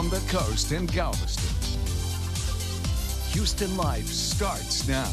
from the coast in Galveston. Houston Life starts now.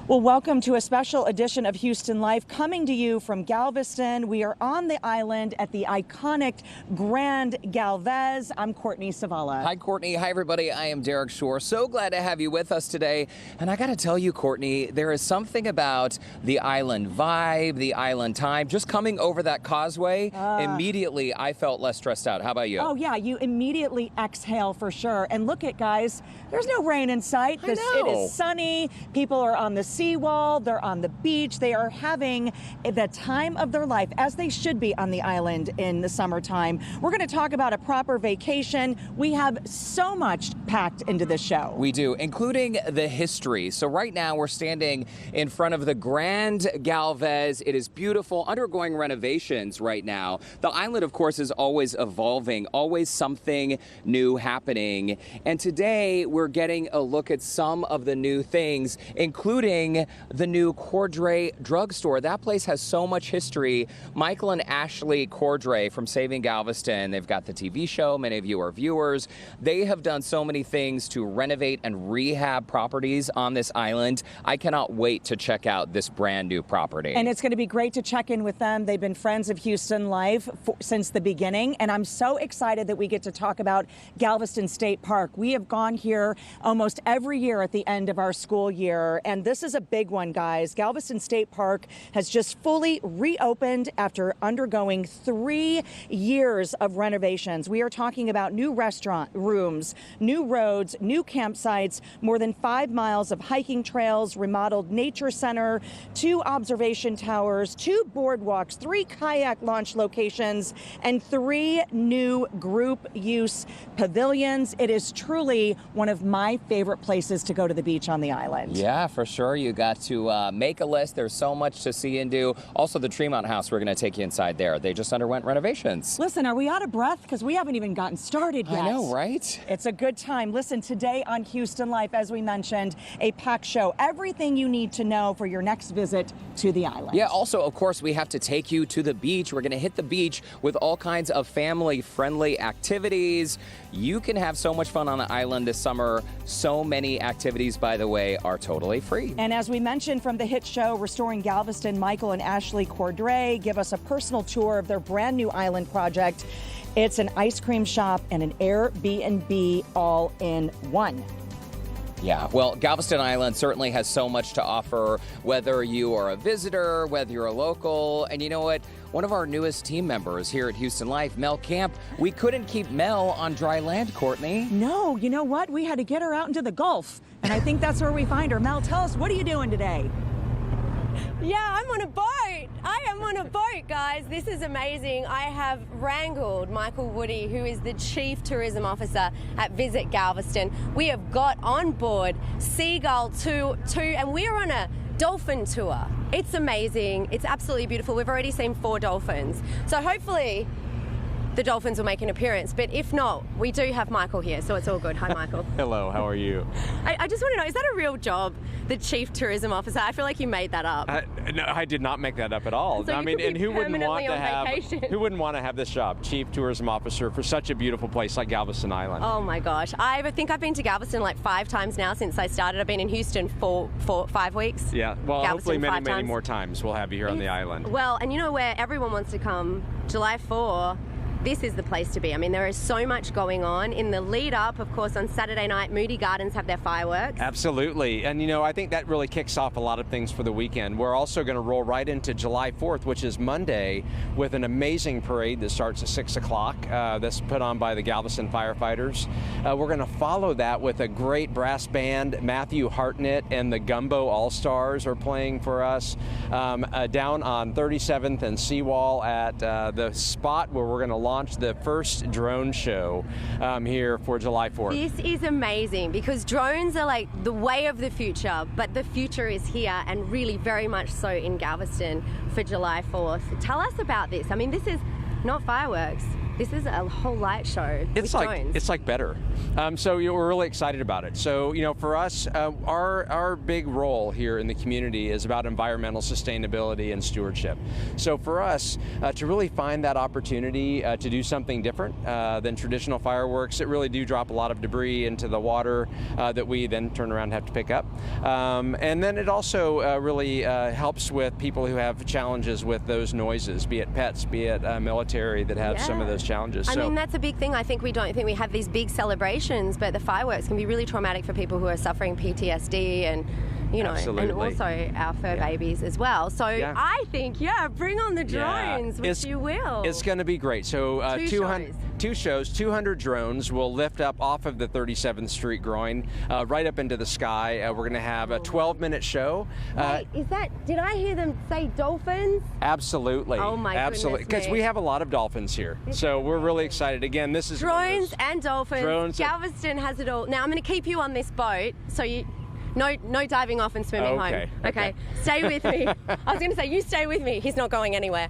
Well, welcome to a special edition of Houston Life coming to you from Galveston. We are on the island at the iconic Grand Galvez. I'm Courtney Savala. Hi, Courtney. Hi, everybody. I am Derek Shore. So glad to have you with us today. And I got to tell you, Courtney, there is something about the island vibe, the island time. Just coming over that causeway, immediately I felt less stressed out. How about you? Oh, yeah. You immediately exhale for sure. And look at, guys, there's no rain in sight. I know. It is sunny. People are on the seawall. They're on the beach. They are having the time of their life, as they should be on the island in the summertime. We're going to talk about a proper vacation. We have so much packed into this show. We do, including the history. So right now we're standing in front of the Grand Galvez. It is beautiful, undergoing renovations right now. The island, of course, is always evolving, always something new happening. And today we're getting a look at some of the new things, including the new Cordray drugstore. That place has so much history. Michael and Ashley Cordray from Saving Galveston, they've got the TV show. Many of you are viewers. They have done so many things to renovate and rehab properties on this island. I cannot wait to check out this brand new property. And it's going to be great to check in with them. They've been friends of Houston Life since the beginning. And I'm so excited that we get to talk about Galveston State Park. We have gone here almost every year at the end of our school year. And this is a big one, guys. Galveston State Park has just fully reopened after undergoing 3 years of renovations. We are talking about new restaurant rooms, new roads, new campsites, more than 5 miles of hiking trails, remodeled nature center, 2 observation towers, 2 boardwalks, 3 kayak launch locations, and 3 new group use pavilions. It is truly one of my favorite places to go to the beach on the island. Yeah, for sure. You got to make a list. There's so much to see and do. Also, the Tremont House, we're going to take you inside there. They just underwent renovations. Listen, are we out of breath? Because we haven't even gotten started yet. I know, right? It's a good time. Listen, today on Houston Life, as we mentioned, a packed show. Everything you need to know for your next visit to the island. Yeah, also, of course, we have to take you to the beach. We're going to hit the beach with all kinds of family-friendly activities. You can have so much fun on the island this summer. So many activities, by the way, are totally free. And as we mentioned from the hit show Restoring Galveston, Michael and Ashley Cordray give us a personal tour of their brand new island project. It's an ice cream shop and an Airbnb all in one. Yeah, well, Galveston Island certainly has so much to offer, whether you are a visitor, whether you're a local. And you know what? One of our newest team members here at Houston Life, Mel Camp, we couldn't keep Mel on dry land, Courtney. No, you know what? We had to get her out into the Gulf. And I think that's where we find her. Mel, tell us, what are you doing today? Yeah, I'm on a boat. I am on a boat, guys. This is amazing. I have wrangled Michael Woody, who is the Chief Tourism Officer at Visit Galveston. We have got on board Seagull 2, and we are on a dolphin tour. It's amazing. It's absolutely beautiful. We've already seen 4 dolphins. So hopefully the dolphins will make an appearance, but if not, we do have Michael here, so it's all good. Hi, Michael. Hello, how are you? I just want to know, is that a real job, the Chief Tourism Officer? I feel like you made that up. No, I did not make that up at all. So I mean, and who wouldn't want to have this job, Chief Tourism Officer, for such a beautiful place like Galveston Island? Oh my gosh, I think I've been to Galveston like 5 times now since I started. I've been in Houston for 5 weeks. Yeah, well, Galveston hopefully many more times we'll have you here on the island. Well, and you know where everyone wants to come? July 4. This is the place to be. I mean, there is so much going on. In the lead up, of course, on Saturday night, Moody Gardens have their fireworks. Absolutely. And, you know, I think that really kicks off a lot of things for the weekend. We're also going to roll right into July 4th, which is Monday, with an amazing parade that starts at 6 o'clock. That's put on by the Galveston firefighters. We're going to follow that with a great brass band. Matthew Hartnett and the Gumbo All-Stars are playing for us down on 37th and Seawall at the spot where we're going to launch the first drone show here for July 4th. This is amazing because drones are like the way of the future, but the future is here and really very much so in Galveston for July 4th. Tell us about this. I mean, this is not fireworks. This is a whole light show. It's like better. So we're really excited about it. So for us, our big role here in the community is about environmental sustainability and stewardship. So for us to really find that opportunity to do something different than traditional fireworks that really do drop a lot of debris into the water that we then turn around and have to pick up. And then it also really helps with people who have challenges with those noises, be it pets, be it military that have some of those challenges. I mean, that's a big thing. I think we don't think we have these big celebrations, but the fireworks can be really traumatic for people who are suffering PTSD and and also our fur babies as well. So I think, bring on the drones, which you will. It's going to be great. So two shows, 200 drones will lift up off of the 37th Street groin, right up into the sky. We're going to have a 12-minute show. Wait, did I hear them say dolphins? Absolutely. Oh my absolutely. goodness. Because we have a lot of dolphins here. So we're really excited. Again, this is drones and dolphins. Galveston has it all. Now I'm going to keep you on this boat, so no diving off and swimming home. Okay, stay with me. I was going to say, you stay with me. He's not going anywhere.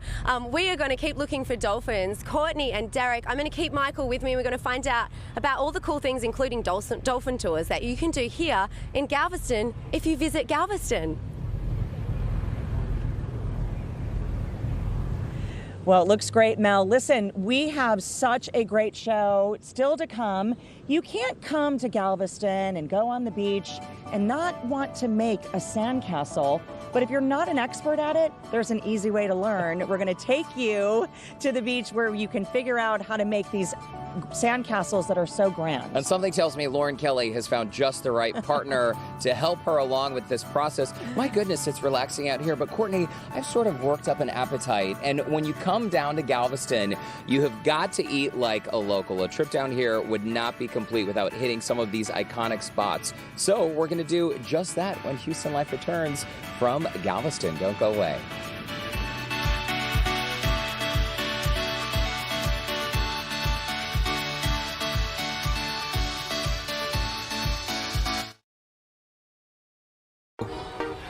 We are going to keep looking for dolphins. Courtney and Derek, I'm going to keep Michael with me. We're going to find out about all the cool things, including dolphin tours that you can do here in Galveston if you visit Galveston. Well, it looks great, Mel. Listen, we have such a great show still to come. You can't come to Galveston and go on the beach and not want to make a sandcastle. But if you're not an expert at it, there's an easy way to learn. We're going to take you to the beach where you can figure out how to make these sandcastles that are so grand. And something tells me Lauren Kelly has found just the right partner to help her along with this process. My goodness, it's relaxing out here. But Courtney, I've sort of worked up an appetite. And when you come down to Galveston, you have got to eat like a local. A trip down here would not be complete without hitting some of these iconic spots. So we're going to do just that when Houston Life returns from Galveston. Don't go away.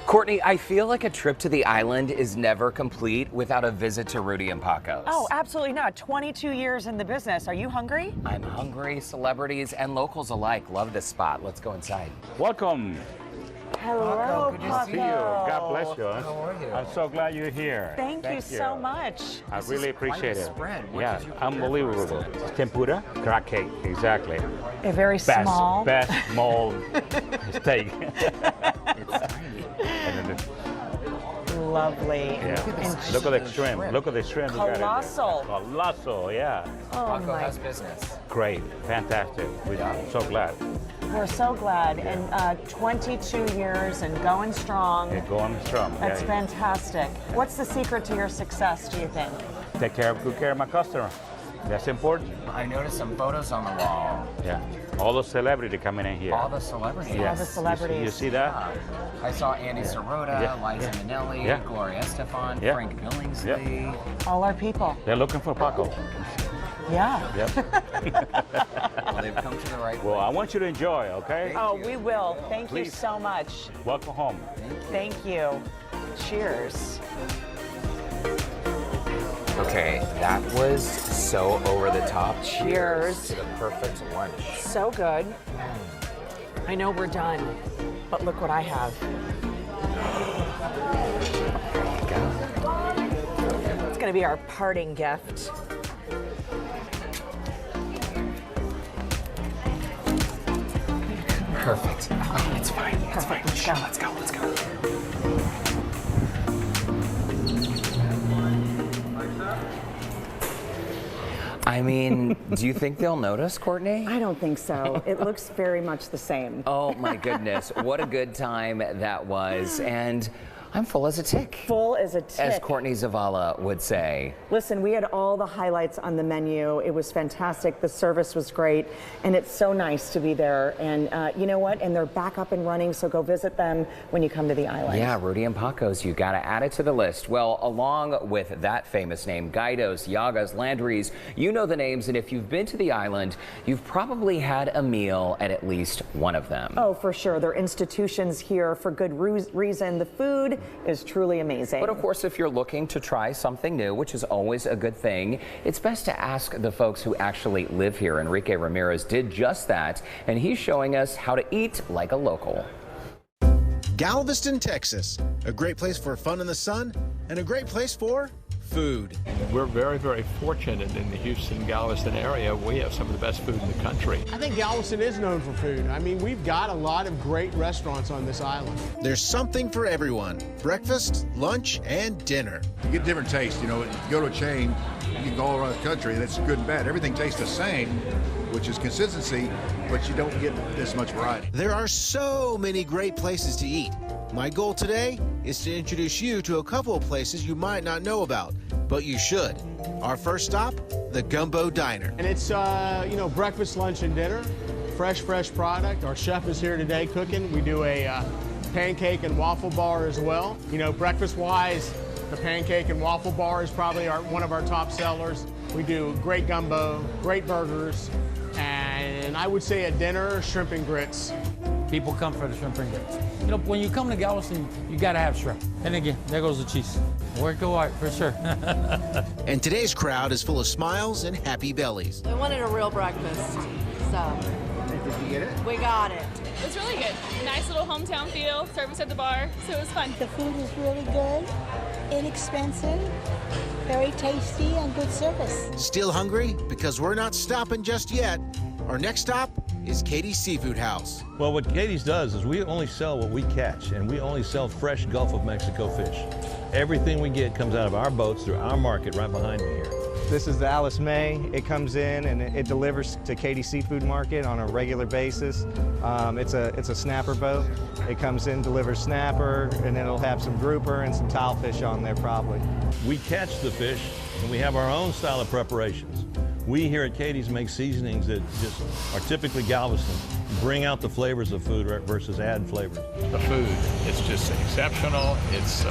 Courtney, I feel like a trip to the island is never complete without a visit to Rudy and Paco's. Oh, absolutely not. 22 years in the business. Are you hungry? I'm hungry. Celebrities and locals alike love this spot. Let's go inside. Welcome. Hello, Good to see you. God bless you. How are you? I'm so glad you're here. Thank you so much. I really appreciate it. Spread. Yeah, unbelievable. Tempura, crab cake, exactly. A very small. Best mold steak. It's tiny. Lovely. Yeah. Look at the shrimp. Look at the shrimp. Colossal. Colossal, yeah. Oh Paco has business. Great, fantastic. We're so glad. We're so glad. And 22 years and going strong. Yeah, going strong. That's fantastic. What's the secret to your success, do you think? Take good care of my customer. That's important. I noticed some photos on the wall. Yeah. All the celebrities coming in here. All the celebrities. All the celebrities. You see that? I saw Andy Sirota, Liza Minnelli, Gloria Estefan, Frank Billingsley. All our people. They're looking for Paco. Yeah. Well, they've come to the right Well, place. I want you to enjoy, okay? We will. Thank you Please. so much. Welcome home. Thank you. Cheers. Okay, that was so over the top. Cheers. To the perfect lunch. So good. I know we're done, but look what I have. It's going to be our parting gift. Perfect. Oh, it's fine. Perfect. Let's go. Let's go. I mean, do you think they'll notice, Courtney? I don't think so. It looks very much the same. Oh my goodness, what a good time that was. And I'm full as a tick. Full as a tick. As Courtney Zavala would say. Listen, we had all the highlights on the menu. It was fantastic. The service was great. And it's so nice to be there. And you know what? And they're back up and running, so go visit them when you come to the island. Yeah, Rudy and Paco's, you got to add it to the list. Well, along with that famous name, Guidos, Yagas, Landry's, you know the names. And if you've been to the island, you've probably had a meal at least one of them. Oh, for sure. They're institutions here for good reason. The food food is truly amazing. But of course, if you're looking to try something new, which is always a good thing, it's best to ask the folks who actually live here. Enrique Ramirez did just that, and he's showing us how to eat like a local. Galveston, Texas, a great place for fun in the sun and a great place for food. We're very, very fortunate in the Houston, Galveston area. We have some of the best food in the country. I think Galveston is known for food. I mean, we've got a lot of great restaurants on this island. There's something for everyone. Breakfast, lunch, and dinner. You get different tastes. You know, you go to a chain, you can go all around the country, and it's good and bad. Everything tastes the same, which is consistency, but you don't get this much variety. There are so many great places to eat. My goal today is to introduce you to a couple of places you might not know about, but you should. Our first stop, the Gumbo Diner. And it's, you know, breakfast, lunch, and dinner. Fresh product. Our chef is here today cooking. We do a pancake and waffle bar as well. You know, breakfast-wise, the pancake and waffle bar is probably one of our top sellers. We do great gumbo, great burgers, and I would say at dinner, shrimp and grits. People come for the shrimp and grits. You know, when you come to Galveston, you gotta have shrimp. And again, there goes the cheese. Work the white for sure. And today's crowd is full of smiles and happy bellies. I wanted a real breakfast, so. Did you get it? We got it. It was really good. Nice little hometown feel, service at the bar, so it was fun. The food is really good, inexpensive, very tasty, and good service. Still hungry? Because we're not stopping just yet. Our next stop is Katie's Seafood House. Well, what Katie's does is we only sell what we catch, and we only sell fresh Gulf of Mexico fish. Everything we get comes out of our boats through our market right behind me here. This is the Alice May. It comes in and it delivers to Katie's Seafood Market on a regular basis. It's a snapper boat. It comes in, delivers snapper, and then it'll have some grouper and some tilefish on there probably. We catch the fish, and we have our own style of preparations. We here at Katie's make seasonings that just are typically Galveston, bring out the flavors of food versus add flavors. The food is just exceptional. It's,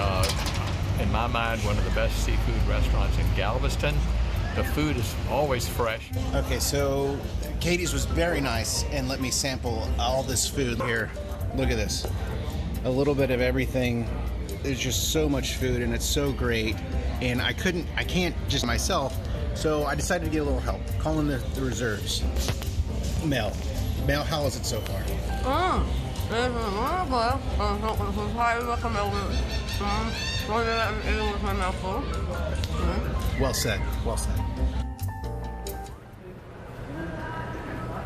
in my mind, one of the best seafood restaurants in Galveston. The food is always fresh. Okay, so Katie's was very nice and let me sample all this food here. Look at this. A little bit of everything. There's just so much food and it's so great. And I can't just myself. So I decided to get a little help, calling the reserves. Mel, how is it so far? It's really good. I highly recommend it with my mouth full. Well said, well said.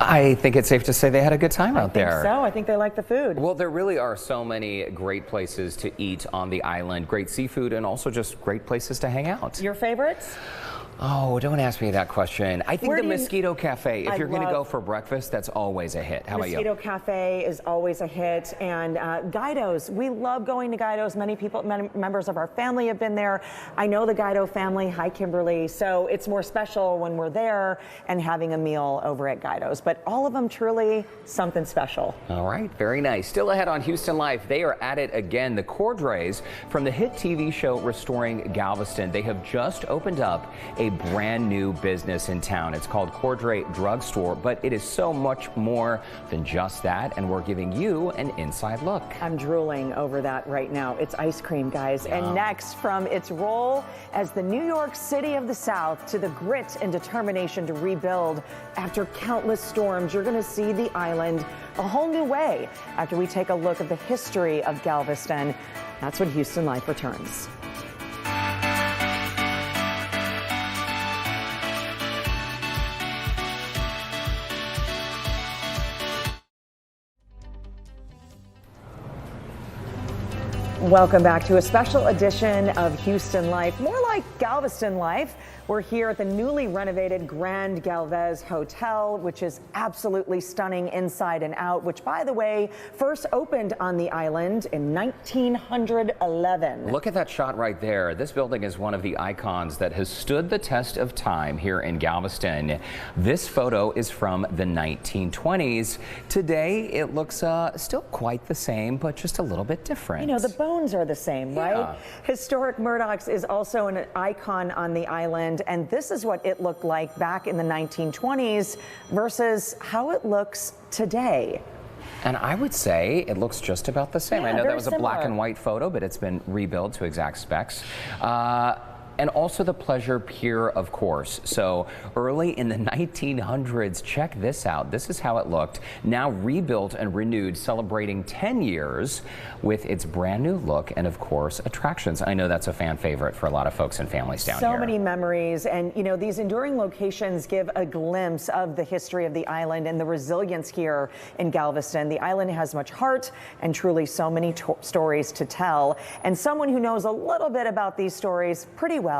I think it's safe to say they had a good time out there. So I think they like the food. Well, there really are so many great places to eat on the island. Great seafood and also just great places to hang out. Your favorites? Oh, don't ask me that question. I think the Mosquito Cafe, if you're going to go for breakfast, that's always a hit. How about you? Mosquito Cafe is always a hit. And Guido's, we love going to Guido's. Many members of our family have been there. I know the Guido family. Hi, Kimberly. So it's more special when we're there and having a meal over at Guido's. But all of them truly something special. All right, very nice. Still ahead on Houston Life, they are at it again. The Cordrays from the hit TV show Restoring Galveston. They have just opened up a brand new business in town. It's called Cordray Drugstore, but it is so much more than just that, and we're giving you an inside look. I'm drooling over that right now. It's ice cream, guys. Yeah. And next, from its role as the New York City of the South to the grit and determination to rebuild after countless storms, you're going to see the island a whole new way after we take a look at the history of Galveston. That's when Houston Life returns. Welcome back to a special edition of Houston Life, more like Galveston Life. We're here at the newly renovated Grand Galvez Hotel, which is absolutely stunning inside and out, which, by the way, first opened on the island in 1911. Look at that shot right there. This building is one of the icons that has stood the test of time here in Galveston. This photo is from the 1920s. Today, it looks still quite the same, but just a little bit different. You know, the bones are the same, right? Yeah. Historic Murdoch's is also an icon on the island, and this is what it looked like back in the 1920s versus how it looks today. And I would say it looks just about the same. Yeah, I know that very was a black similar. and white photo, but it's been rebuilt to exact specs. And also the Pleasure Pier, of course. So early in the 1900s, check this out. This is how it looked. Now rebuilt and renewed, celebrating 10 years with its brand new look and, of course, attractions. I know that's a fan favorite for a lot of folks and families down here. So many memories, and you know, these enduring locations give a glimpse of the history of the island and the resilience here in Galveston. The island has much heart and truly so many stories to tell. And someone who knows a little bit about these stories pretty well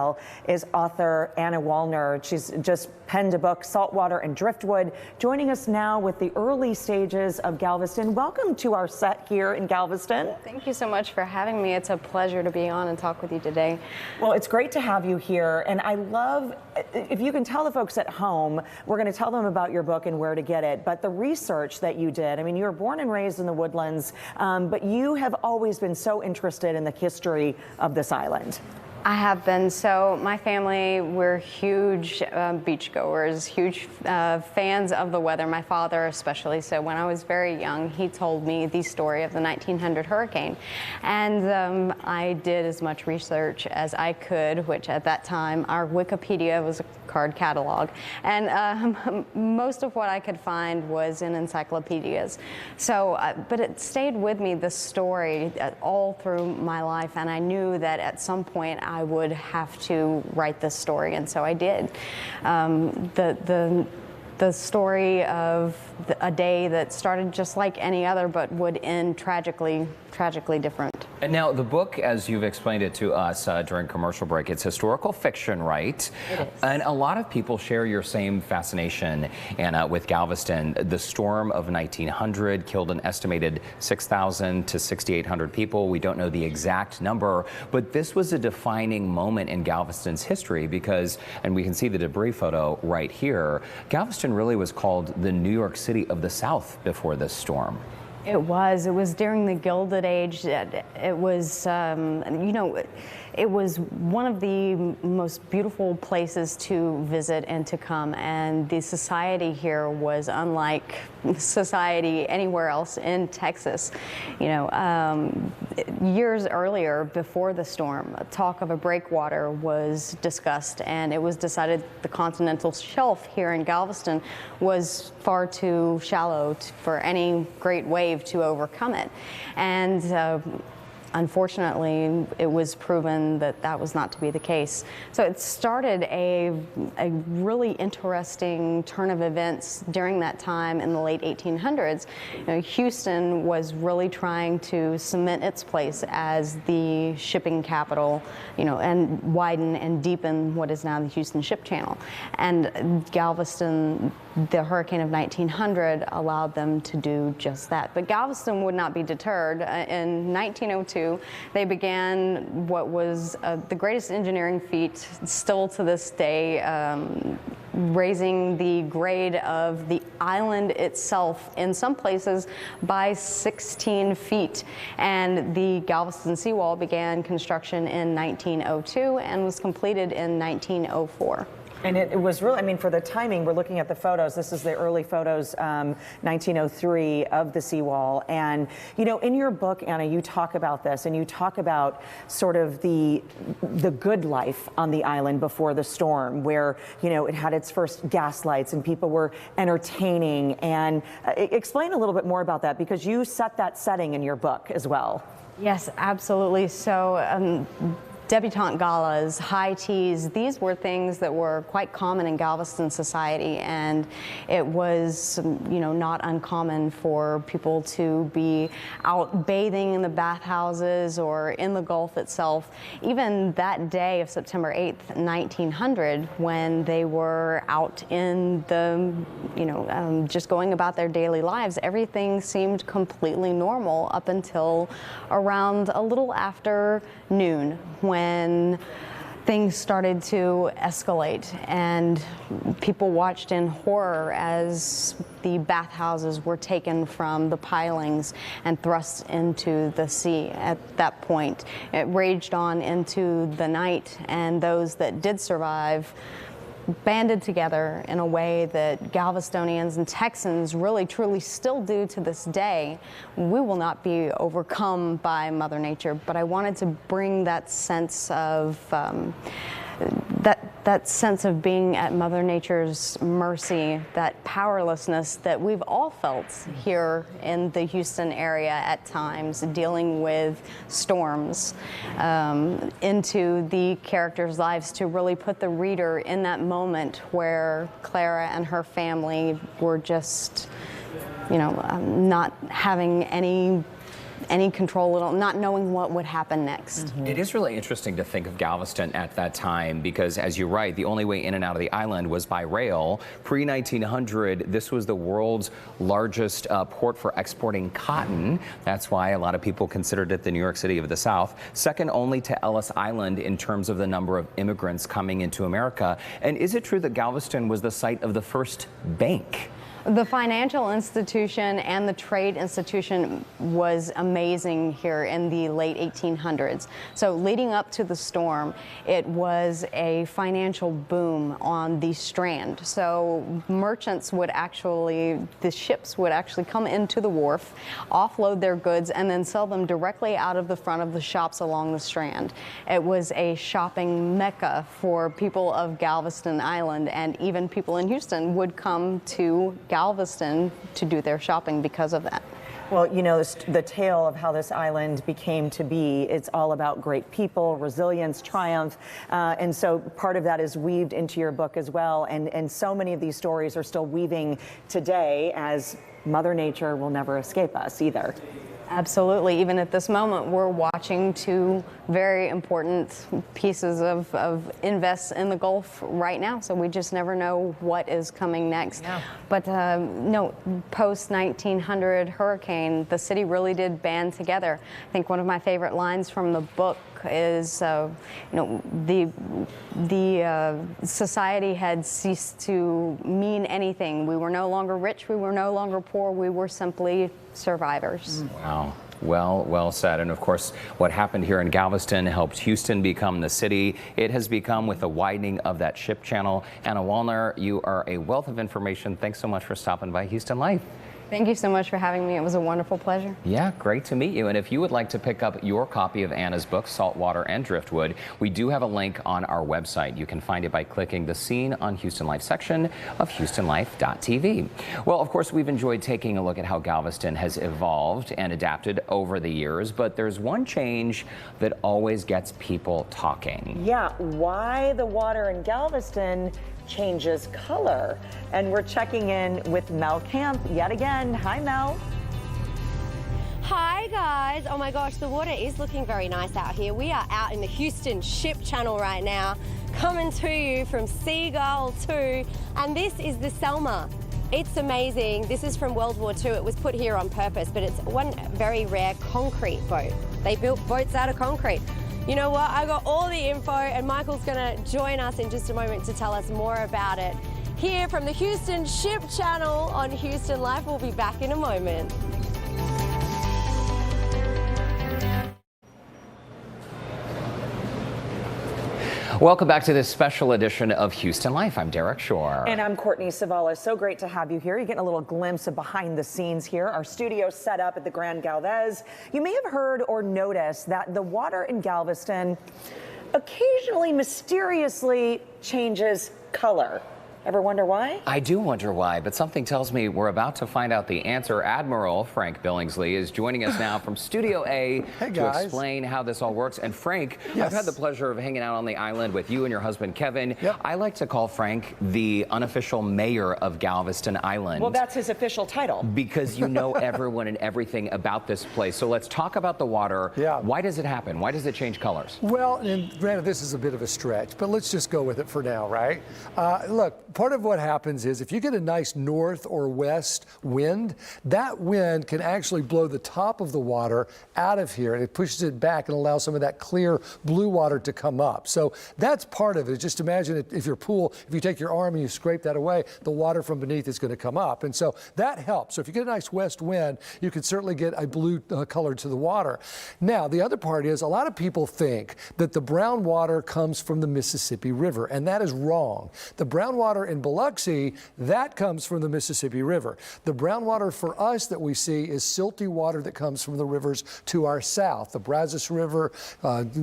is author Anna Wallner. She's just penned a book, Saltwater and Driftwood, joining us now with the early stages of Galveston. Welcome to our set here in Galveston. Thank you so much for having me. It's a pleasure to be on and talk with you today. Well, it's great to have you here, and I love, if you can tell the folks at home, we're going to tell them about your book and where to get it, but the research that you did, I mean, you were born and raised in the Woodlands, but you have always been so interested in the history of this island. I have been. So my family, we're huge beachgoers, huge fans of the weather. My father especially. So when I was very young, he told me the story of the 1900 hurricane. And I did as much research as I could, which at that time, our Wikipedia was a card catalog. And most of what I could find was in encyclopedias. So, but it stayed with me, the story, all through my life. And I knew that at some point I would have to write this story, and so I did. The story of a day that started just like any other, but would end tragically different. And now the book, as you've explained it to us during commercial break, it's historical fiction, right? It is. And a lot of people share your same fascination, Anna, with Galveston. The storm of 1900 killed an estimated 6,000 to 6,800 people. We don't know the exact number, but this was a defining moment in Galveston's history because, and we can see the debris photo right here, Galveston really was called the New York City of the South before this storm. It was during the Gilded Age. It was, you know, it was one of the most beautiful places to visit and to come. And the society here was unlike society anywhere else in Texas. You know, years earlier, before the storm, talk of a breakwater was discussed, and it was decided the continental shelf here in Galveston was far too shallow for any great wave to overcome it. And unfortunately, it was proven that that was not to be the case. So it started a really interesting turn of events during that time in the late 1800s. You know, Houston was really trying to cement its place as the shipping capital, you know, and widen and deepen what is now the Houston Ship Channel. And Galveston, the hurricane of 1900 allowed them to do just that. But Galveston would not be deterred. In 1902, they began what was the greatest engineering feat still to this day, raising the grade of the island itself in some places by 16 feet. And the Galveston seawall began construction in 1902 and was completed in 1904. And it was really, I mean, for the timing, we're looking at the photos. This is the early photos, 1903 of the seawall. And, you know, in your book, Anna, you talk about this, and you talk about sort of the good life on the island before the storm, where, you know, it had its first gas lights and people were entertaining. And explain a little bit more about that, because you set that setting in your book as well. Yes, absolutely. So, debutante galas, high teas, these were things that were quite common in Galveston society, and it was, you know, not uncommon for people to be out bathing in the bathhouses or in the Gulf itself. Even that day of September 8th, 1900, when they were out in the, you know, just going about their daily lives, everything seemed completely normal up until around a little after noon, when things started to escalate and people watched in horror as the bathhouses were taken from the pilings and thrust into the sea. At that point, it raged on into the night, and those that did survive banded together in a way that Galvestonians and Texans really truly still do to this day. We will not be overcome by Mother Nature, but I wanted to bring that sense of that sense of being at Mother Nature's mercy, that powerlessness that we've all felt here in the Houston area at times, dealing with storms, into the characters' lives, to really put the reader in that moment where Clara and her family were just, not having any control at all, not knowing what would happen next. It is really interesting to think of Galveston at that time because, as you write, the only way in and out of the island was by rail. Pre-1900, this was the world's largest port for exporting cotton. That's why a lot of people considered it the New York City of the South. Second only to Ellis Island in terms of the number of immigrants coming into America. And is it true that Galveston was the site of the first bank? The financial institution and the trade institution was amazing here in the late 1800s. So leading up to the storm, it was a financial boom on the Strand. So merchants would the ships would actually come into the wharf, offload their goods, and then sell them directly out of the front of the shops along the Strand. It was a shopping mecca for people of Galveston Island, and even people in Houston would come to Galveston to do their shopping because of that. Well, the tale of how this island became to be, it's all about great people, resilience, triumph. And so part of that is weaved into your book as well. And so many of these stories are still weaving today, as Mother Nature will never escape us either. Absolutely. Even at this moment, we're watching two very important pieces of invests in the Gulf right now. So we just never know what is coming next. Yeah. But no, post-1900 hurricane, the city really did band together. I think one of my favorite lines from the book is, the society had ceased to mean anything. We were no longer rich. We were no longer poor. We were simply survivors. Wow. Well said. And of course, what happened here in Galveston helped Houston become the city it has become with the widening of that ship channel. Anna Wallner, you are a wealth of information. Thanks so much for stopping by Houston Life. Thank you so much for having me. It was a wonderful pleasure. Yeah, great to meet you. And if you would like to pick up your copy of Anna's book, Saltwater and Driftwood, we do have a link on our website. You can find it by clicking the Scene on Houston Life section of HoustonLife.tv. Well, of course, we've enjoyed taking a look at how Galveston has evolved and adapted over the years, but there's one change that always gets people talking. Yeah, why the water in Galveston changes color. And we're checking in with Mel Camp yet again. Hi, Mel. Hi guys. Oh my gosh, the water is looking very nice out here. We are out in the Houston Ship Channel right now, coming to you from Seagull 2, and this is the Selma. It's amazing. This is from World War II. It was put here on purpose, but it's one very rare concrete boat. They built boats out of concrete. You know what? I got all the info, and Michael's going to join us in just a moment to tell us more about it. Here from the Houston Ship Channel on Houston Life. We'll be back in a moment. Welcome back to this special edition of Houston Life. I'm Derek Shore. And I'm Courtney Savalas. So great to have you here. You're getting a little glimpse of behind the scenes here. Our studio set up at the Grand Galvez. You may have heard or noticed that the water in Galveston occasionally mysteriously changes color. Ever wonder why? I do wonder why, but something tells me we're about to find out the answer. Admiral Frank Billingsley is joining us now from Studio A to explain how this all works. And Frank, I've had the pleasure of hanging out on the island with you and your husband, Kevin. I like to call Frank the unofficial mayor of Galveston Island. Well, that's his official title. Because you know everyone and everything about this place. So let's talk about the water. Why does it happen? Why does it change colors? Well, and granted, this is a bit of a stretch, but let's just go with it for now, right? Look, part of what happens is if you get a nice north or west wind, that wind can actually blow the top of the water out of here, and it pushes it back and allows some of that clear blue water to come up. So that's part of it. Just imagine if your pool, if you take your arm and you scrape that away, the water from beneath is going to come up. And so that helps. So if you get a nice west wind, you can certainly get a blue color to the water. Now, the other part is a lot of people think that the brown water comes from the Mississippi River, and that is wrong. The brown water in Biloxi, that comes from the Mississippi River. The brown water for us that we see is silty water that comes from the rivers to our south, the Brazos River,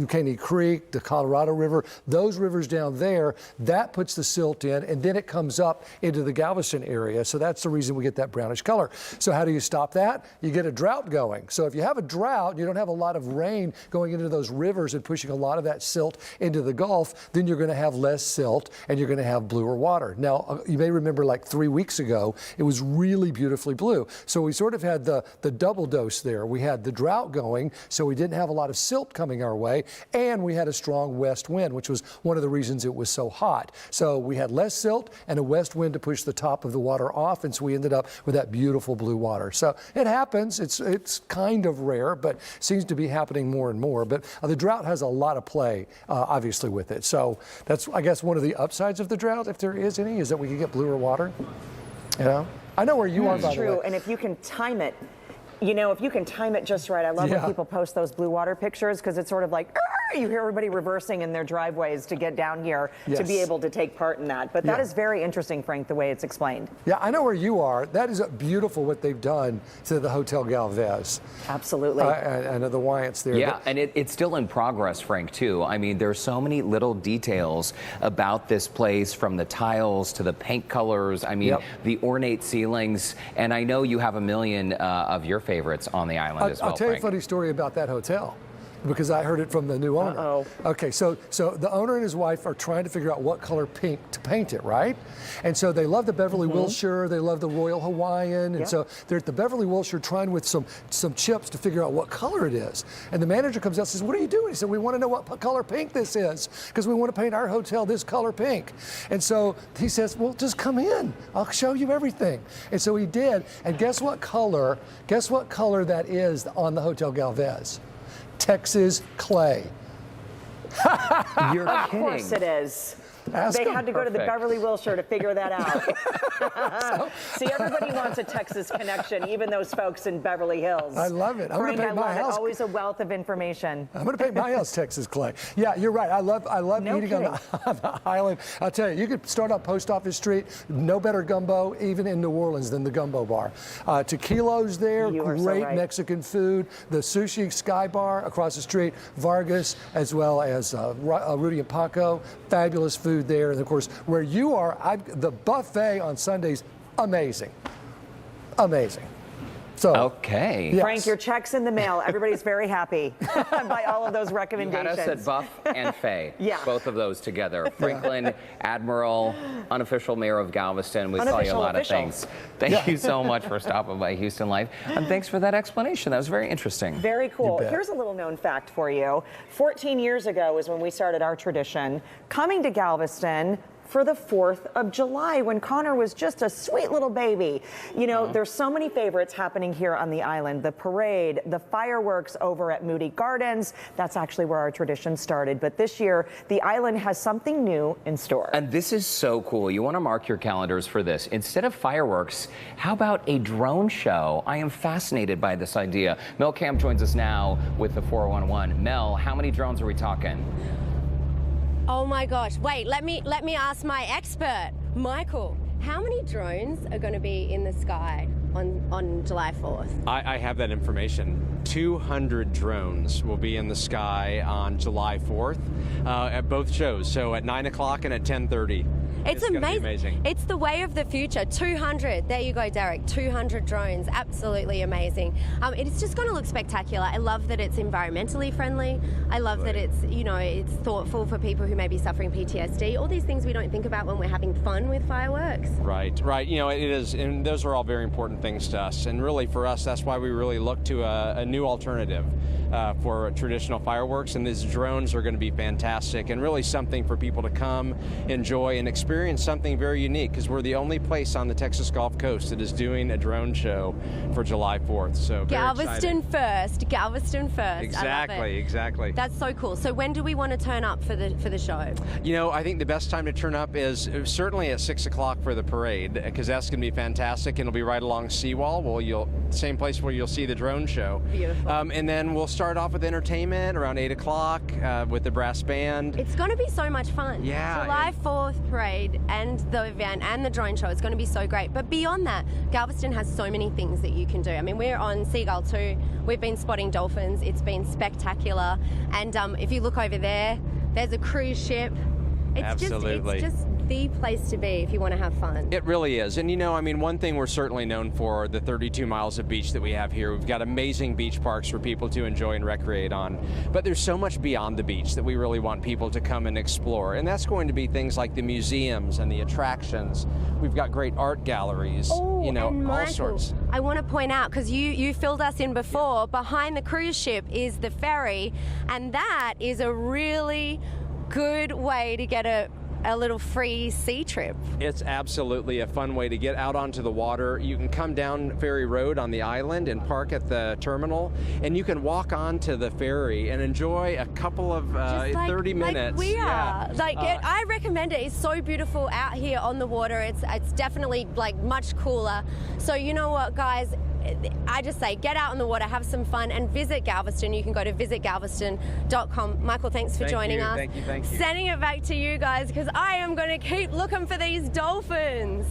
Caney Creek, the Colorado River, those rivers down there, that puts the silt in, and then it comes up into the Galveston area. So that's the reason we get that brownish color. So how do you stop that? You get a drought going. So if you have a drought, you don't have a lot of rain going into those rivers and pushing a lot of that silt into the Gulf, then you're going to have less silt and you're going to have bluer water. Now, you may remember like 3 weeks ago, it was really beautifully blue. So we sort of had the double dose there. We had the drought going, so we didn't have a lot of silt coming our way, and we had a strong west wind, which was one of the reasons it was so hot. So we had less silt and a west wind to push the top of the water off, and so we ended up with that beautiful blue water. So it happens. It's kind of rare, but seems to be happening more and more. But the drought has a lot of play, obviously, with it. So that's, I guess, one of the upsides of the drought, if there is any, is that we can get bluer water. You know, I know where you are, by the way. That's true, and if you can time it, you know, if you can time it just right. I love when people post those blue water pictures because it's sort of like, you hear everybody reversing in their driveways to get down here to be able to take part in that. But that is very interesting, Frank, the way it's explained. Yeah, I know where you are. That is beautiful what they've done to the Hotel Galvez. Absolutely. And the Wyant's there. Yeah, and it's still in progress, Frank, too. I mean, there's so many little details about this place, from the tiles to the paint colors. I mean, the ornate ceilings. And I know you have a million of your favorites on the island as well, I'll tell you Frank. a funny story about that hotel, because I heard it from the new owner. Okay, so the owner and his wife are trying to figure out what color pink to paint it, right? And so they love the Beverly Wilshire, they love the Royal Hawaiian, and so they're at the Beverly Wilshire trying with some chips to figure out what color it is. And the manager comes out and says, "What are you doing?" He said, "We want to know what color pink this is, because we want to paint our hotel this color pink." And so he says, "Well, just come in. I'll show you everything." And so he did. And guess what color that is on the Hotel Galvez? Texas clay. You're of kidding. Of course it is. Ask they them. had to go to the Perfect. Beverly Wilshire to figure that out. See, everybody wants a Texas connection, even those folks in Beverly Hills. I love it. I'm going Frank, to paint I my love house. it. Always a wealth of information. I'm going to paint my house Texas clay. Yeah, you're right. I love eating on the island. I'll tell you, you could start on Post Office Street. No better gumbo, even in New Orleans, than the Gumbo Bar. Tequilo's there. You are so great right. Mexican food. The Sushi Sky Bar across the street. Vargas, as well as Rudy and Paco. Fabulous food there. And of course, where you are, the buffet on Sundays, amazing. Amazing. So, okay. Yes. Frank, your check's in the mail. Everybody's very happy by all of those recommendations. You had us at Buff and Faye. Both of those together. Franklin, Admiral, unofficial mayor of Galveston. We saw you a lot of things. Thank you so much for stopping by Houston Life. And thanks for that explanation. That was very interesting. Very cool. Here's a little known fact for you. 14 years ago is when we started our tradition, coming to Galveston for the 4th of July, when Connor was just a sweet little baby. You know, there's so many favorites happening here on the island. The parade, the fireworks over at Moody Gardens. That's actually where our tradition started. But this year, the island has something new in store. And this is so cool. You want to mark your calendars for this. Instead of fireworks, how about a drone show? I am fascinated by this idea. Mel Camp joins us now with the 411. Mel, how many drones are we talking? Oh my gosh, wait, let me ask my expert, Michael. How many drones are going to be in the sky on July 4th? I have that information. 200 drones will be in the sky on July 4th at both shows, so at 9 o'clock and at 10:30. It's amazing. amazing. It's the way of the future. 200. There you go, Derek. 200 drones. Absolutely amazing. It's just going to look spectacular. I love that it's environmentally friendly. I love that it's, you know, it's thoughtful for people who may be suffering PTSD. All these things we don't think about when we're having fun with fireworks. Right. You know, it is, and those are all very important things to us. And really, for us, that's why we really look to a new alternative for traditional fireworks. And these drones are going to be fantastic and really something for people to come, enjoy, and experience experience something very unique because we're the only place on the Texas Gulf Coast that is doing a drone show for July 4th. So Galveston first. Galveston first. Exactly, exactly. That's so cool. So when do we want to turn up for the show? You know, I think the best time to turn up is certainly at 6 o'clock for the parade, because that's going to be fantastic, and it'll be right along Seawall. Well, same place where you'll see the drone show. Beautiful. And then we'll start off with entertainment around 8 o'clock with the brass band. It's going to be so much fun. Yeah. July 4th parade and the event and the drone show. It's going to be so great. But beyond that, Galveston has so many things that you can do. I mean, we're on Seagull 2. We've been spotting dolphins. It's been spectacular. And if you look over there, there's a cruise ship. Absolutely. It's just the place to be if you want to have fun. It really is. And you know, I mean, one thing we're certainly known for, the 32 miles of beach that we have here. We've got amazing beach parks for people to enjoy and recreate on. But there's so much beyond the beach that we really want people to come and explore. And that's going to be things like the museums and the attractions. We've got great art galleries, you know, and Michael, all sorts. I want to point out, because you filled us in before, behind the cruise ship is the ferry, and that is a really good way to get a little free sea trip. It's absolutely a fun way to get out onto the water. You can come down Ferry Road on the island and park at the terminal, and you can walk onto the ferry and enjoy a couple of 30 minutes. Like we are. Yeah. I recommend it. It's so beautiful out here on the water. It's definitely like much cooler. So you know what, guys? I just say get out on the water, have some fun, and visit Galveston. You can go to visitgalveston.com. Michael, thanks for joining us. Thank you. Sending it back to you guys, because I am going to keep looking for these dolphins.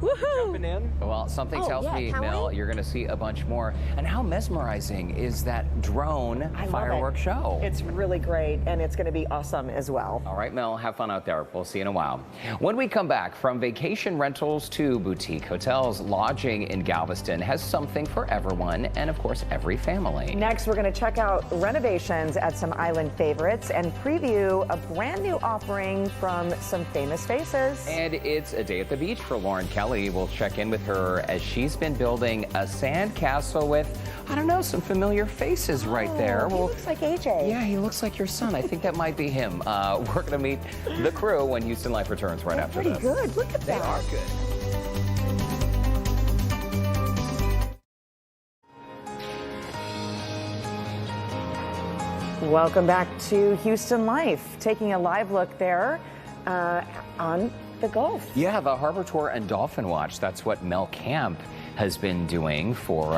Woohoo! Jumping in? Well, something tells me, Mel, you're going to see a bunch more. And how mesmerizing is that drone fireworks show? It's really great, and it's going to be awesome as well. All right, Mel, have fun out there. We'll see you in a while. When we come back, from vacation rentals to boutique hotels, lodging in Galveston has something for everyone and, of course, every family. Next, we're going to check out renovations at some island favorites and preview a brand new offering from some famous faces. And it's a day at the beach for Lauren Kelly. We'll check in with her as she's been building a sand castle with, I don't know, some familiar faces right there. He looks like AJ. Yeah, he looks like your son. I think that might be him. We're going to meet the crew when Houston Life returns right after this. Pretty good. Look at that. They are good. Welcome back to Houston Life, taking a live look there on the Gulf. Yeah, the Harbor Tour and Dolphin Watch. That's what Mel Camp has been doing for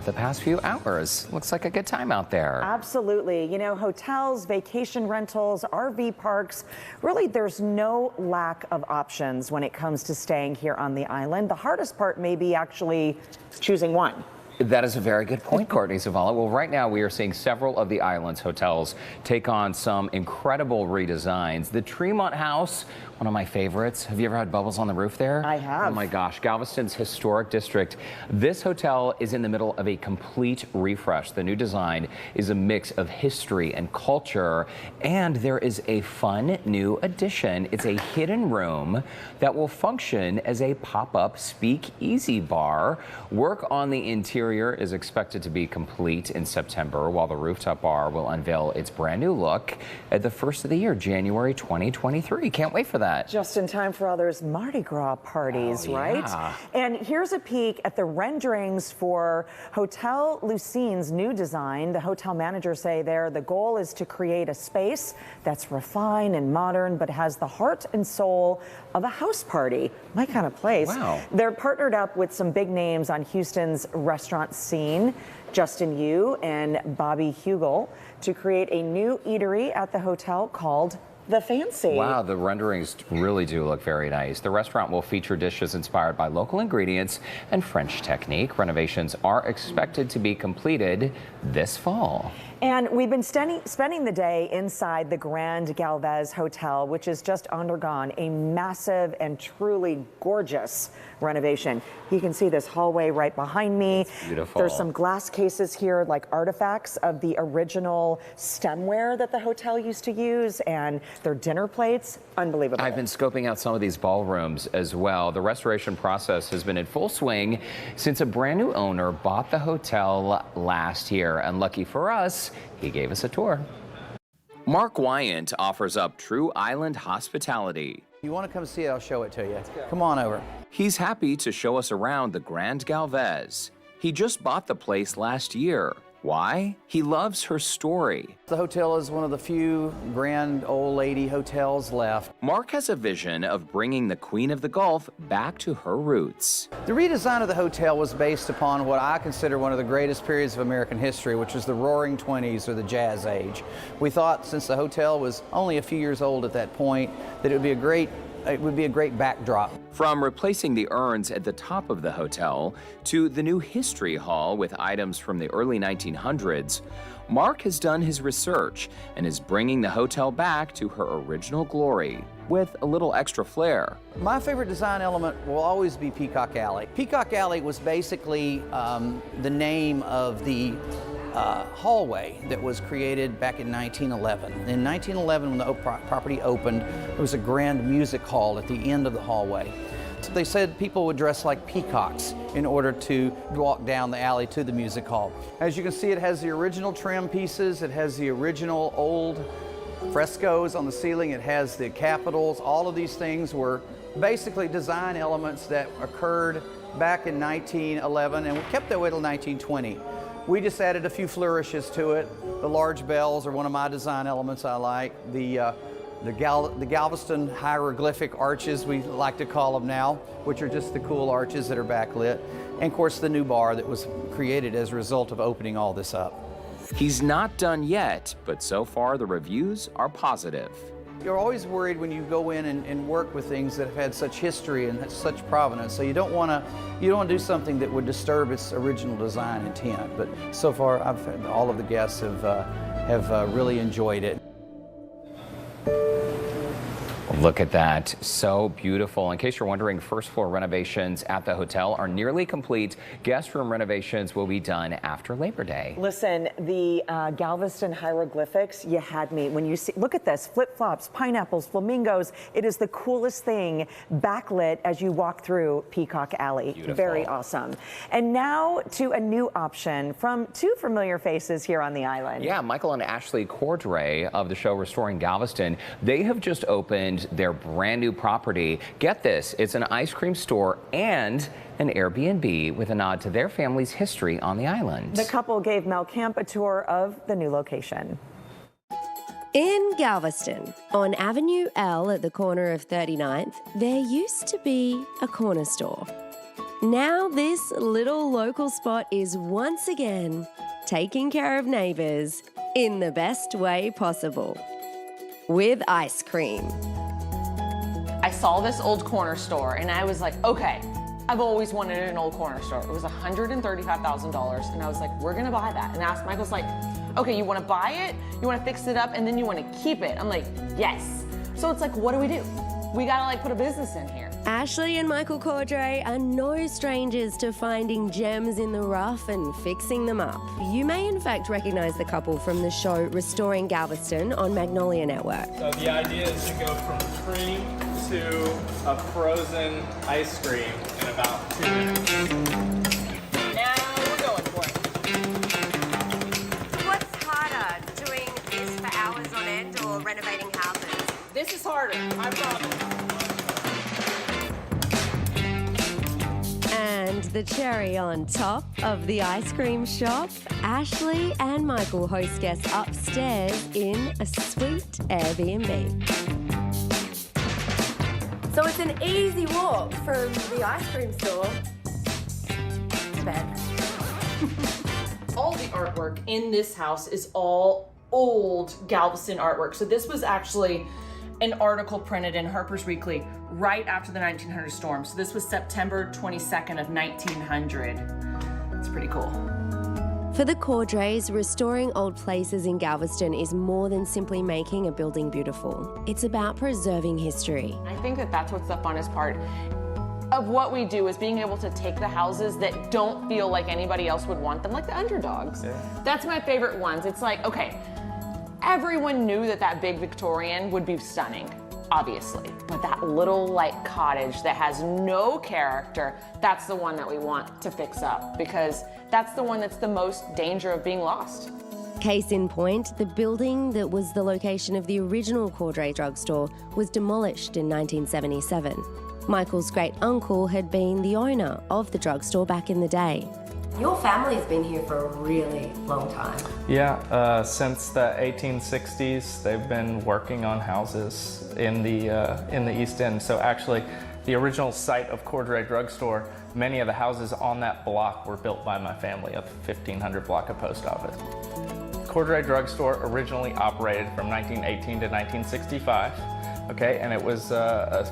the past few hours. Looks like a good time out there. Absolutely. You know, hotels, vacation rentals, RV parks, really there's no lack of options when it comes to staying here on the island. The hardest part may be actually choosing one. That is a very good point, Courtney Zavala. Well, right now we are seeing several of the island's hotels take on some incredible redesigns. The Tremont House, one of my favorites. Have you ever had bubbles on the roof there? I have. Oh my gosh, Galveston's historic district. This hotel is in the middle of a complete refresh. The new design is a mix of history and culture, and there is a fun new addition. It's a hidden room that will function as a pop-up speakeasy bar. Work on the interior is expected to be complete in September, while the rooftop bar will unveil its brand new look at the first of the year, January 2023. Can't wait for that. Just in time for others' Mardi Gras parties, right? Yeah. And here's a peek at the renderings for Hotel Lucine's new design. The hotel managers say there the goal is to create a space that's refined and modern, but has the heart and soul of a house party. My kind of place. Wow. They're partnered up with some big names on Houston's restaurant scene, Justin Yu and Bobby Hugel, to create a new eatery at the hotel called The Fancy. Wow, the renderings really do look very nice. The restaurant will feature dishes inspired by local ingredients and French technique. Renovations are expected to be completed this fall. And we've been spending the day inside the Grand Galvez Hotel, which has just undergone a massive and truly gorgeous renovation. You can see this hallway right behind me. It's beautiful. There's some glass cases here, like artifacts of the original stemware that the hotel used to use, and their dinner plates. Unbelievable. I've been scoping out some of these ballrooms as well. The restoration process has been in full swing since a brand new owner bought the hotel last year. And lucky for us, he gave us a tour. Mark Wyant offers up true island hospitality. You want to come see it, I'll show it to you. Come on over. He's happy to show us around the Grand Galvez. He just bought the place last year. Why? He loves her story. The hotel is one of the few grand old lady hotels left. Mark has a vision of bringing the Queen of the Gulf back to her roots. The redesign of the hotel was based upon what I consider one of the greatest periods of American history, which was the Roaring '20s, or the Jazz Age. We thought, since the hotel was only a few years old at that point, that it would be a great backdrop. From replacing the urns at the top of the hotel to the new history hall with items from the early 1900s, Mark has done his research and is bringing the hotel back to her original glory with a little extra flair. My favorite design element will always be Peacock Alley. Peacock Alley was basically the name of the hallway that was created back in 1911. In 1911, when the property opened, there was a grand music hall at the end of the hallway. So they said people would dress like peacocks in order to walk down the alley to the music hall. As you can see, it has the original trim pieces, it has the original old frescoes on the ceiling, it has the capitals. All of these things were basically design elements that occurred back in 1911 and were kept that way till 1920. We just added a few flourishes to it. The large bells are one of my design elements I like. The Galveston hieroglyphic arches, we like to call them now, which are just the cool arches that are backlit. And of course, the new bar that was created as a result of opening all this up. He's not done yet, but so far the reviews are positive. You're always worried when you go in and work with things that have had such history and such provenance. So you don't want to do something that would disturb its original design intent. But so far, all of the guests have really enjoyed it. Look at that, so beautiful. In case you're wondering, first floor renovations at the hotel are nearly complete. Guest room renovations will be done after Labor Day. Listen, the Galveston hieroglyphics, you had me. When you see, look at this, flip-flops, pineapples, flamingos. It is the coolest thing backlit as you walk through Peacock Alley. Beautiful. Very awesome. And now to a new option from two familiar faces here on the island. Yeah, Michael and Ashley Cordray of the show Restoring Galveston, they have just opened their brand new property. Get this, it's an ice cream store and an Airbnb with a nod to their family's history on the island. The couple gave Mel Camp a tour of the new location. In Galveston, on Avenue L at the corner of 39th, there used to be a corner store. Now this little local spot is once again taking care of neighbors in the best way possible, with ice cream. I saw this old corner store and I was like, okay, I've always wanted an old corner store. It was $135,000 and I was like, we're gonna buy that. And Michael's like, okay, you wanna buy it, you wanna fix it up, and then you wanna keep it. I'm like, yes. So it's like, what do? We gotta put a business in here. Ashley and Michael Cordray are no strangers to finding gems in the rough and fixing them up. You may in fact recognize the couple from the show Restoring Galveston on Magnolia Network. So the idea is to go from cream to a frozen ice cream in about 2 minutes. Now we're going for it. What's harder, doing this for hours on end or renovating houses? This is harder, I promise. And the cherry on top of the ice cream shop, Ashley and Michael host guests upstairs in a sweet Airbnb. So it's an easy walk from the ice cream store to bed. All the artwork in this house is all old Galveston artwork. So this was actually an article printed in Harper's Weekly right after the 1900 storm. So this was September 22nd of 1900. It's pretty cool. For the Cordrays, restoring old places in Galveston is more than simply making a building beautiful. It's about preserving history. I think that's what's the funnest part of what we do, is being able to take the houses that don't feel like anybody else would want them, like the underdogs. Yeah. That's my favorite ones. It's like, okay, everyone knew that big Victorian would be stunning, obviously. But that little cottage that has no character, that's the one that we want to fix up, because that's the one that's the most danger of being lost. Case in point, the building that was the location of the original Cordray drugstore was demolished in 1977. Michael's great-uncle had been the owner of the drugstore back in the day. Your family's been here for a really long time. Yeah, since the 1860s, they've been working on houses in the East End. So actually, the original site of Cordray Drugstore, many of the houses on that block were built by my family, of 1500 block of post office. Cordray Drugstore originally operated from 1918 to 1965, okay, and it was a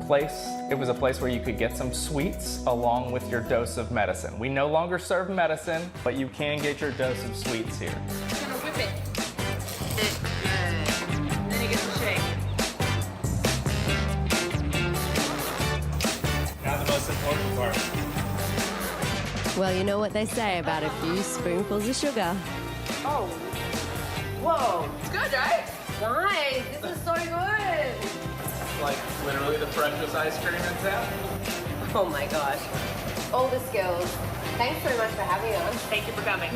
place where you could get some sweets along with your dose of medicine. We no longer serve medicine, but you can get your dose of sweets here. I'm gonna whip it. And then you get the shake. Now the most important part. Well, you know what they say about a few spoonfuls of sugar. Oh. Whoa. It's good, right? Nice. This is so good. Like literally the freshest ice cream in town. Oh my gosh. All the skills. Thanks so much for having us. Thank you for coming.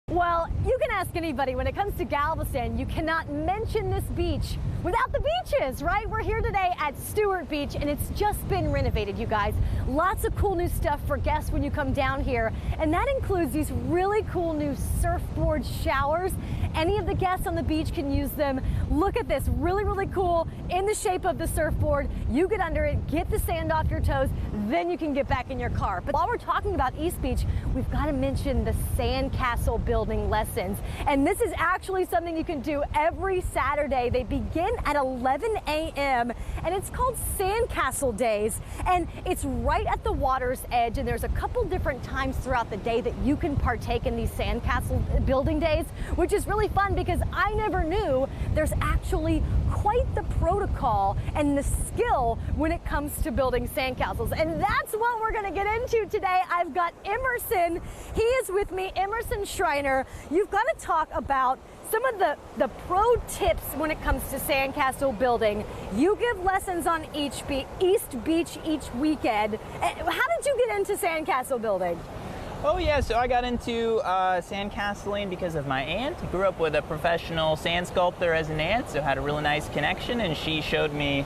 Well, you can ask anybody when it comes to Galveston, you cannot mention this beach without the beaches, right? We're here today at Stuart Beach and it's just been renovated, you guys. Lots of cool new stuff for guests when you come down here. And that includes these really cool new surfboard showers. Any of the guests on the beach can use them. Look at this, really, really cool, in the shape of the surfboard. You get under it, get the sand off your toes, then you can get back in your car. But while we're talking about East Beach, we've got to mention the sandcastle building lessons. And this is actually something you can do every Saturday. They begin at 11 a.m. and it's called Sandcastle Days. And it's right at the water's edge, and there's a couple different times throughout the day that you can partake in these sandcastle building days, which is really fun because I never knew there's actually quite the protocol and the skill when it comes to building sandcastles. And that's what we're going to get into today. I've got Emerson. He is with me, Emerson Schreiner. You've got to talk about some of the pro tips when it comes to sandcastle building. You give lessons on East Beach each weekend. How did you get into sandcastle building? Oh yeah, so I got into sandcastling because of my aunt. I grew up with a professional sand sculptor as an aunt, so had a really nice connection, and she showed me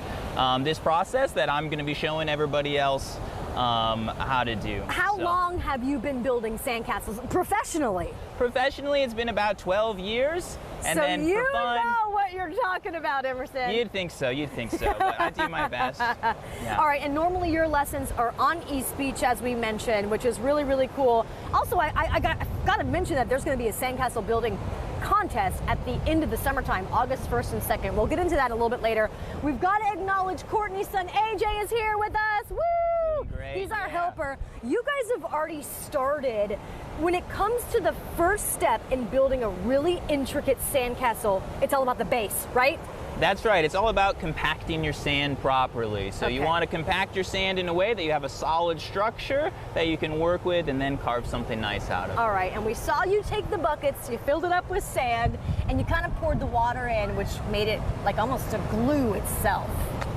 this process that I'm going to be showing everybody else how to do. How long have you been building sandcastles professionally? Professionally, it's been about 12 years. And so then you for fun, know what you're talking about, Emerson. You'd think so, but I do my best. Yeah. All right, and normally your lessons are on East Beach, as we mentioned, which is really, really cool. Also, I got to mention that there's going to be a sandcastle building contest at the end of the summertime, August 1st and 2nd. We'll get into that a little bit later. We've got to acknowledge Courtney's son, AJ, is here with us. Woo! Great, He's our helper. You guys have already started. When it comes to the first step in building a really intricate sandcastle, it's all about the base, right? That's right. It's all about compacting your sand properly. So you want to compact your sand in a way that you have a solid structure that you can work with and then carve something nice out of. All right, and we saw you take the buckets, you filled it up with sand, and you kind of poured the water in, which made it like almost a glue itself.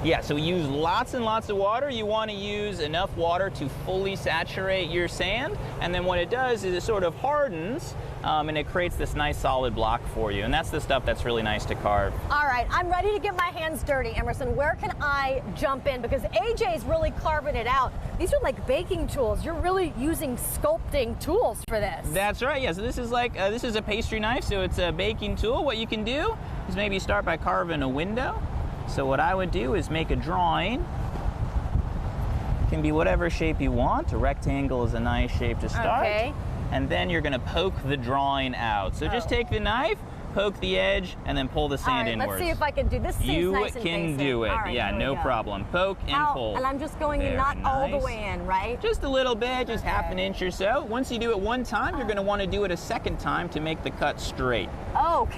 Yeah, so we use lots and lots of water. You want to use enough water to fully saturate your sand, and then what it does is it sort of hardens and it creates this nice solid block for you, and that's the stuff that's really nice to carve. All right, I'm ready to get my hands dirty, Emerson. Where can I jump in? Because AJ's really carving it out. These are like baking tools. You're really using sculpting tools for this. That's right, yeah, so this is like, this is a pastry knife, so it's a baking tool. What you can do is maybe start by carving a window. So what I would do is make a drawing. It can be whatever shape you want. A rectangle is a nice shape to start. Okay. And then you're going to poke the drawing out. So just take the knife, poke the edge, and then pull the sand inwards. Let's see if I can do this. You nice and can basic. do it. All right, yeah, no problem. Poke and pull. And I'm just going in, not all the way in, right? Just a little bit, just half an inch or so. Once you do it one time, you're going to want to do it a second time to make the cut straight. Oh,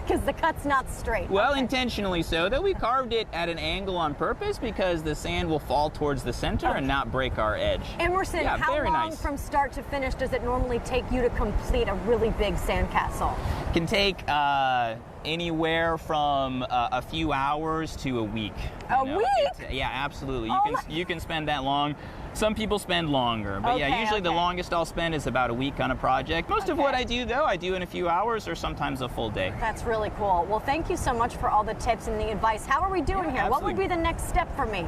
because the cut's not straight. Well, intentionally so. Though we carved it at an angle on purpose because the sand will fall towards the center and not break our edge. Emerson, yeah, how very long nice. from start to finish does it normally take you to complete a really big sandcastle? It can take anywhere from a few hours to a week. A week? Yeah, absolutely. Oh You can spend that long. Some people spend longer, but yeah, usually the longest I'll spend is about a week on a project. Most of what I do, though, I do in a few hours or sometimes a full day. That's really cool. Well, thank you so much for all the tips and the advice. How are we doing here? What would be the next step for me?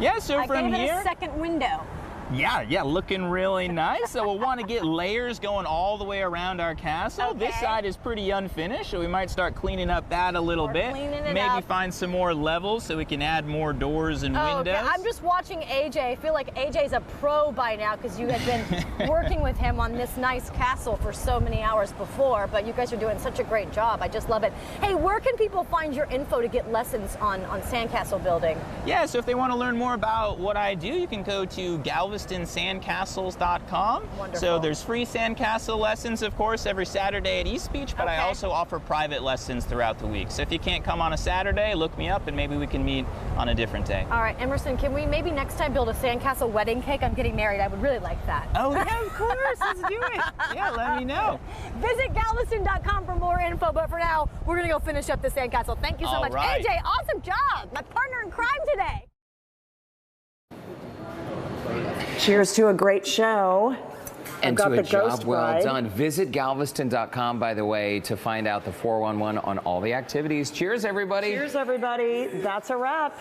Yeah, so I from gave here, it a second window. Yeah, looking really nice. So we'll want to get layers going all the way around our castle. This side is pretty unfinished, so we might start cleaning up that a little bit. Maybe find some more levels so we can add more doors and windows. I'm just watching AJ. I feel like AJ's a pro by now because you had been working with him on this nice castle for so many hours before, but you guys are doing such a great job. I just love it. Hey, where can people find your info to get lessons on sandcastle building? Yeah, so if they want to learn more about what I do, you can go to GalvestonSandcastles.com. Wonderful. So there's free sandcastle lessons, of course, every Saturday at East Beach, but I also offer private lessons throughout the week. So if you can't come on a Saturday, look me up and maybe we can meet on a different day. All right, Emerson, can we maybe next time build a sandcastle wedding cake? I'm getting married. I would really like that. Oh, yeah, of course. Let's do it. Yeah, let me know. Visit Galveston.com for more info, but for now, we're going to go finish up the sandcastle. Thank you so much. Right. AJ, awesome job. My partner in crime today. Cheers to a great show. And got to the a job ghost well bride. done. Visit Galveston.com, by the way, to find out the 411 on all the activities. Cheers, everybody. Cheers, everybody. That's a wrap.